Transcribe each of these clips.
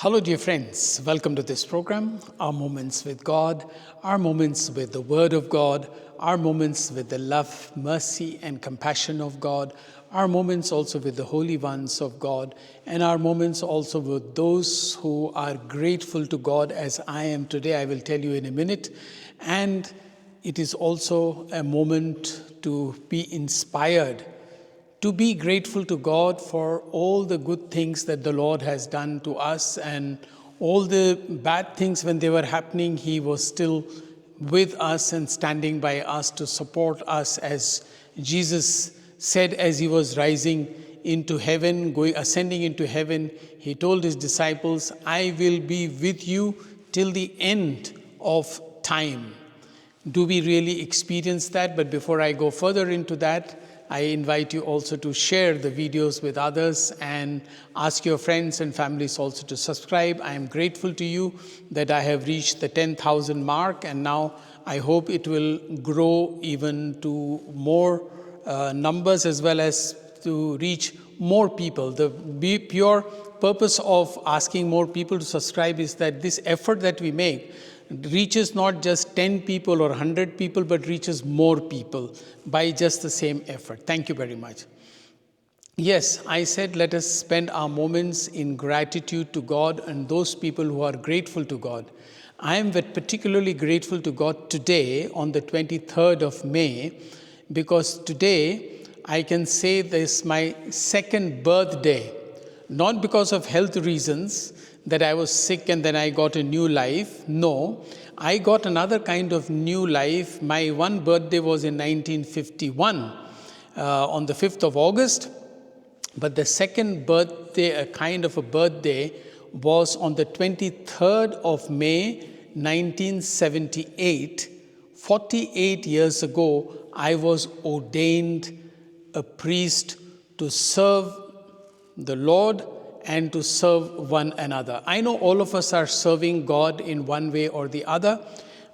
Hello, dear friends. Welcome to this program, Our Moments with God, our moments with the Word of God, our moments with the love, mercy, and compassion of God, our moments also with the holy ones of God, and our moments also with those who are grateful to God as I am today. I will tell you in a minute. And it is also a moment to be inspired, to be grateful to God for all the good things that the Lord has done to us, and all the bad things when they were happening, He was still with us and standing by us to support us, as Jesus said as He was rising into heaven, ascending into heaven. He told His disciples, "I will be with you till the end of time." Do we really experience that? But before I go further into that, I invite you also to share the videos with others and ask your friends and families also to subscribe. I am grateful to you that I have reached the 10,000 mark, and now I hope it will grow even to more numbers, as well as to reach more people. The pure purpose of asking more people to subscribe is that this effort that we make reaches not just 10 people or 100 people, but reaches more people by just the same effort. Thank you very much. Yes, I said let us spend our moments in gratitude to God and those people who are grateful to God. I am particularly grateful to God today on the 23rd of May, because today I can say this is my second birthday, not because of health reasons, that I was sick and then I got a new life. No, I got another kind of new life. My one birthday was in 1951 on the 5th of August. But the second birthday, a kind of a birthday, was on the 23rd of May, 1978. 48 years ago, I was ordained a priest to serve the Lord and to serve one another. I know all of us are serving God in one way or the other,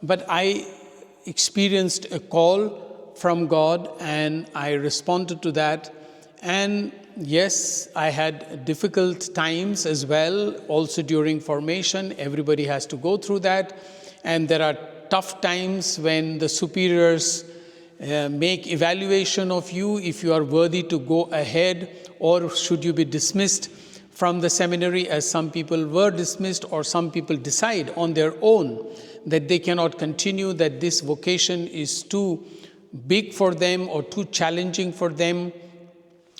but I experienced a call from God and I responded to that. And yes, I had difficult times as well, also during formation. Everybody has to go through that. And there are tough times when the superiors make evaluation of you, if you are worthy to go ahead, or should you be dismissed from the seminary, as some people were dismissed, or some people decide on their own that they cannot continue, that this vocation is too big for them or too challenging for them,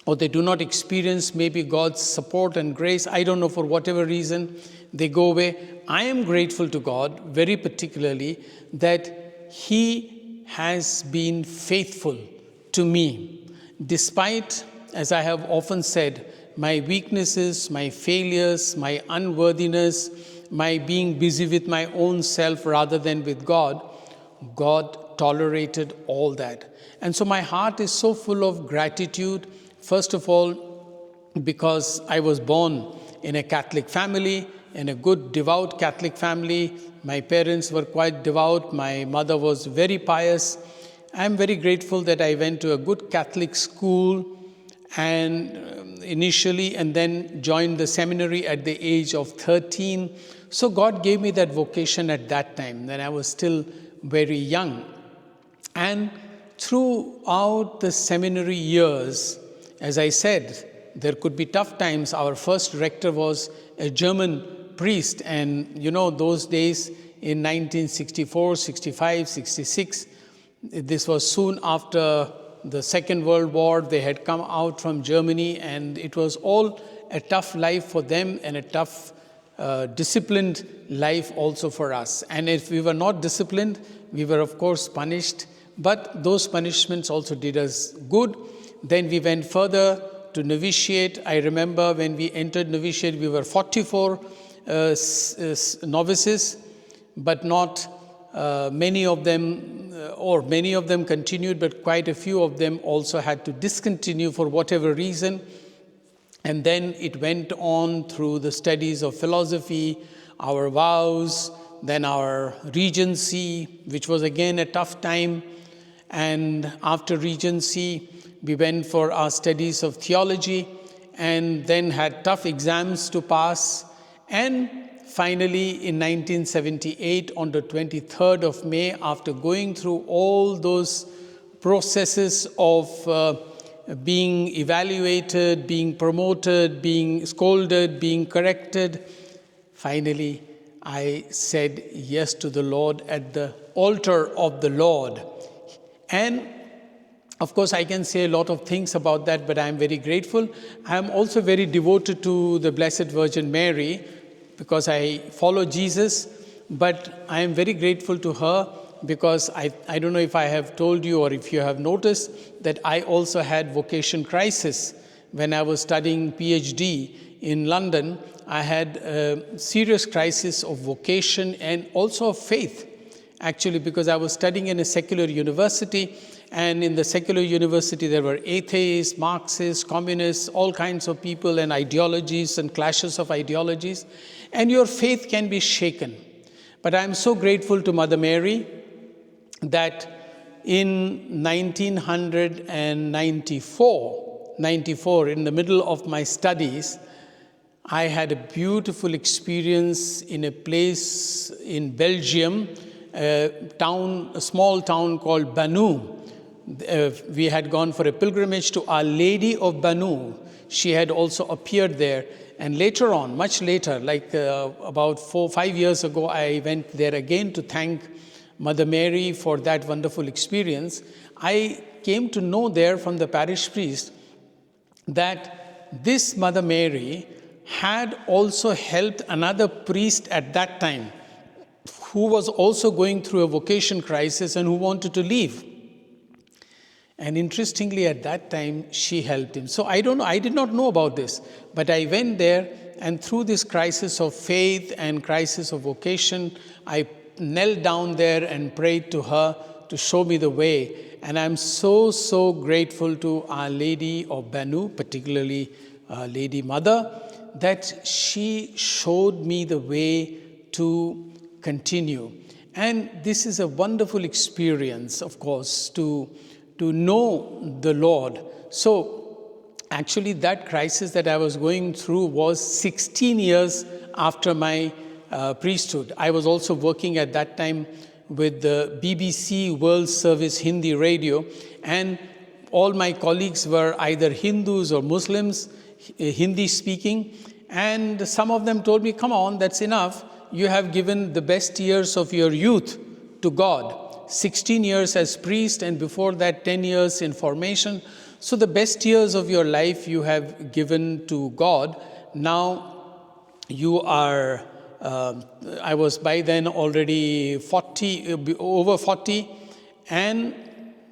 or they do not experience maybe God's support and grace. I don't know, for whatever reason, they go away. I am grateful to God, very particularly, that He has been faithful to me, despite, as I have often said, my weaknesses, my failures, my unworthiness, my being busy with my own self rather than with God. God tolerated all that. And so my heart is so full of gratitude, first of all, because I was born in a Catholic family, in a good, devout Catholic family. My parents were quite devout. My mother was very pious. I'm very grateful that I went to a good Catholic school and initially, and then joined the seminary at the age of 13. So God gave me that vocation at that time, when I was still very young. And throughout the seminary years, as I said, there could be tough times. Our first rector was a German priest, and those days in 1964, 65, 66, this was soon after the Second World War. They had come out from Germany, and it was all a tough life for them and a tough, disciplined life also for us. And if we were not disciplined, we were of course punished, but those punishments also did us good. Then we went further to novitiate. I remember when we entered novitiate, we were 44 novices, but not many of them continued, but quite a few of them also had to discontinue for whatever reason. And then it went on through the studies of philosophy, our vows, then our regency, which was again a tough time. And after regency, we went for our studies of theology, and then had tough exams to pass. And finally, in 1978, on the 23rd of May, after going through all those processes of being evaluated, being promoted, being scolded, being corrected, finally, I said yes to the Lord at the altar of the Lord. And of course, I can say a lot of things about that, but I am very grateful. I am also very devoted to the Blessed Virgin Mary because I follow Jesus, but I am very grateful to her because I don't know if I have told you or if you have noticed that I also had vocation crisis when I was studying PhD in London. I had a serious crisis of vocation and also of faith, actually, because I was studying in a secular university, and in the secular university there were atheists, Marxists, communists, all kinds of people and ideologies and clashes of ideologies, and your faith can be shaken. But I am so grateful to Mother Mary that in 1994, in the middle of my studies, I had a beautiful experience in a place in Belgium, a small town called Banu. We had gone for a pilgrimage to Our Lady of Banu. She had also appeared there. And later on, much later, like about 4-5 years ago, I went there again to thank Mother Mary for that wonderful experience. I came to know there from the parish priest that this Mother Mary had also helped another priest at that time who was also going through a vocation crisis and who wanted to leave. And interestingly, at that time, she helped him. So I did not know about this, but I went there, and through this crisis of faith and crisis of vocation, I knelt down there and prayed to her to show me the way. And I'm so grateful to Our Lady of Banu, particularly Lady Mother, that she showed me the way to continue. And this is a wonderful experience, of course, to know the Lord. So actually that crisis that I was going through was 16 years after my priesthood. I was also working at that time with the BBC World Service Hindi radio, and all my colleagues were either Hindus or Muslims, Hindi speaking, and some of them told me, come on, that's enough. You have given the best years of your youth to God. 16 years as priest, and before that 10 years in formation. So the best years of your life you have given to God. Now you are, I was by then already 40, over 40, and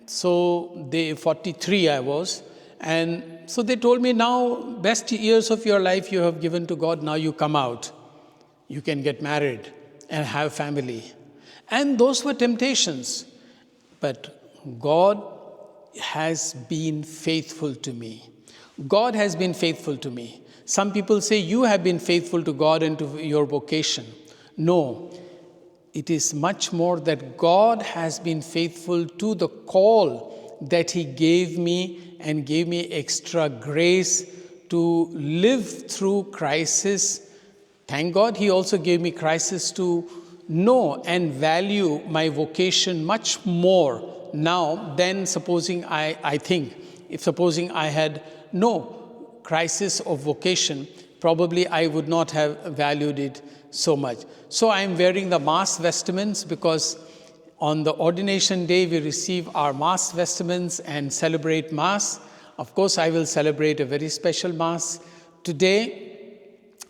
so 43 I was. And so they told me, now best years of your life you have given to God, now you come out. You can get married and have family. And those were temptations. But God has been faithful to me. God has been faithful to me. Some people say, you have been faithful to God and to your vocation. No, it is much more that God has been faithful to the call that He gave me, and gave me extra grace to live through crisis. Thank God He also gave me crisis to know and value my vocation much more now than supposing I had no crisis of vocation, probably I would not have valued it so much. So I am wearing the Mass vestments because on the ordination day we receive our Mass vestments and celebrate Mass. Of course, I will celebrate a very special Mass today,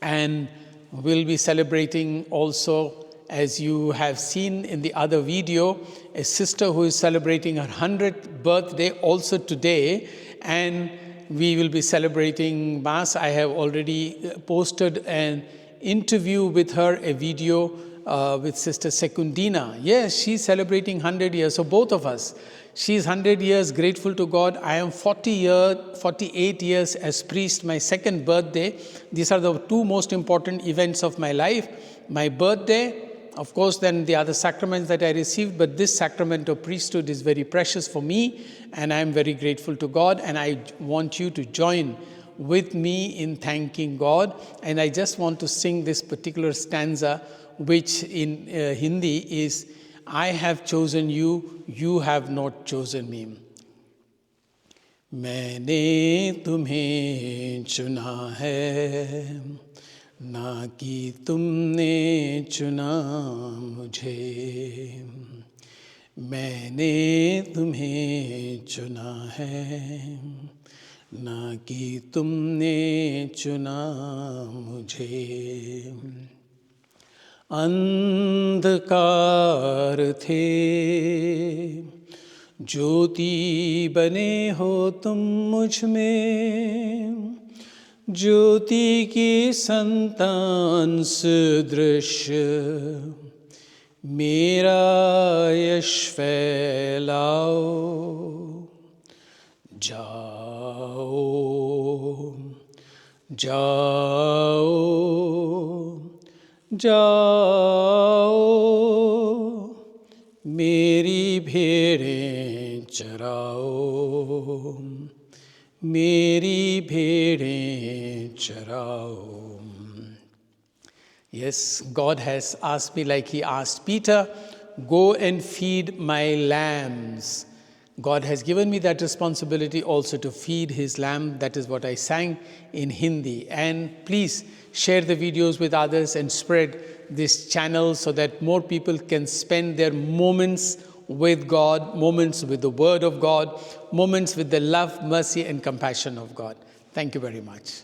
and we'll be celebrating also, as you have seen in the other video, a sister who is celebrating her 100th birthday also today, and we will be celebrating Mass. I have already posted an interview with her, a video with Sister Secundina. Yes, she's celebrating 100 years, so both of us. She's 100 years grateful to God. I am 48 years as priest, my second birthday. These are the two most important events of my life. My birthday, of course, then the other sacraments that I received, but this sacrament of priesthood is very precious for me, and I am very grateful to God, and I want you to join with me in thanking God. And I just want to sing this particular stanza, which in Hindi is, I have chosen you, you have not chosen me. मैंने तुम्हें चुना है, ना कि तुमने चुना मुझे। मैंने तुम्हें चुना है, ना कि तुमने चुना मुझे। अंधकार थे, ज्योति बने हो तुम मुझ में, ज्योति की संतान सदृश मेरा यश फैलाओ। जाओ जाओ जाओ, मेरी भेड़ें चराओ, मेरी भेड़ें चराओ। Yes, God has asked me, like he asked Peter, go and feed my lambs. God has given me that responsibility also to feed his lamb. That is what I sang in Hindi. And please share the videos with others and spread this channel so that more people can spend their moments with God, moments with the Word of God, moments with the love, mercy, and compassion of God. Thank you very much.